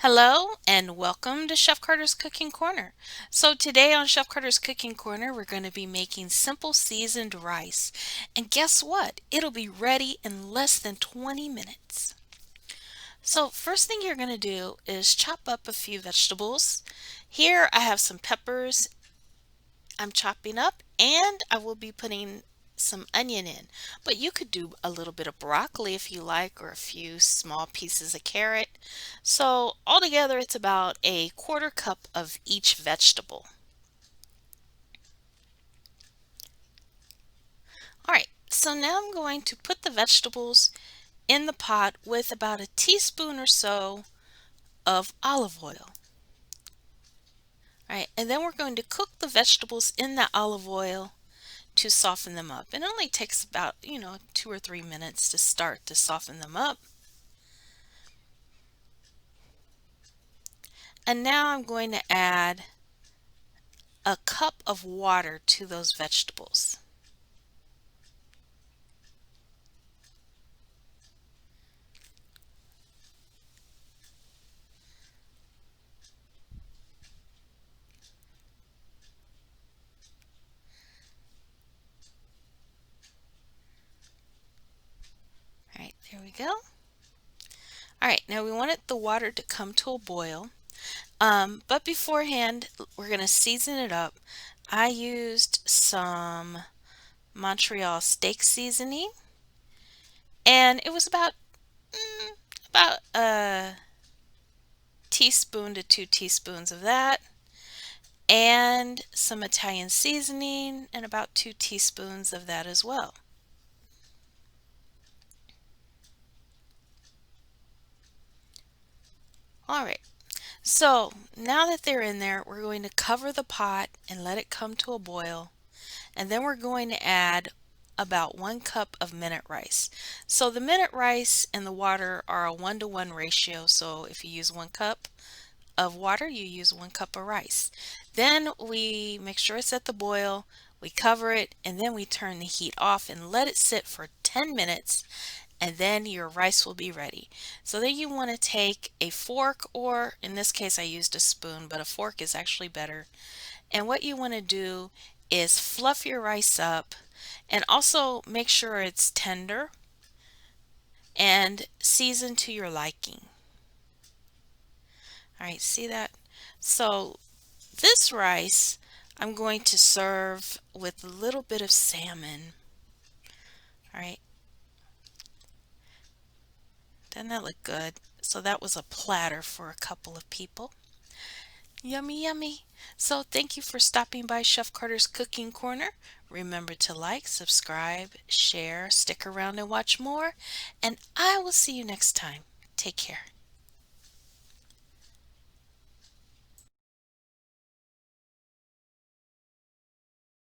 Hello and welcome to Chef Carter's Cooking Corner. So today on Chef Carter's Cooking Corner, we're going to be making simple seasoned rice. And guess what? It'll be ready in less than 20 minutes. So first thing you're going to do is chop up a few vegetables. Here I have some peppers I'm chopping up, and I will be putting some onion in. But you could do a little bit of broccoli if you like, or a few small pieces of carrot. So altogether it's about a quarter cup of each vegetable. All right, so now I'm going to put the vegetables in the pot with about a teaspoon or so of olive oil. All right, and then we're going to cook the vegetables in that olive oil to soften them up. It only takes about, 2 or 3 minutes to start to soften them up. And now I'm going to add a cup of water to those vegetables. All right, there we go. All right, now we wanted the water to come to a boil. But beforehand, we're going to season it up. I used some Montreal steak seasoning, and it was about a teaspoon to 2 teaspoons of that, and some Italian seasoning, and about 2 teaspoons of that as well. All right, so now that they're in there, we're going to cover the pot and let it come to a boil. And then we're going to add about 1 cup of minute rice. So the minute rice and the water are a 1-to-1 ratio. So if you use 1 cup of water, you use 1 cup of rice. Then we make sure it's at the boil, we cover it, and then we turn the heat off and let it sit for 10 minutes, and then your rice will be ready. So then you want to take a fork, or in this case I used a spoon, but a fork is actually better. And what you want to do is fluff your rice up and also make sure it's tender and seasoned to your liking. All right, see that? So this rice I'm going to serve with a little bit of salmon. All right, doesn't that look good? So that was a platter for a couple of people. Yummy, yummy. So thank you for stopping by Chef Carter's Cooking Corner. Remember to like, subscribe, share, stick around and watch more. And I will see you next time. Take care.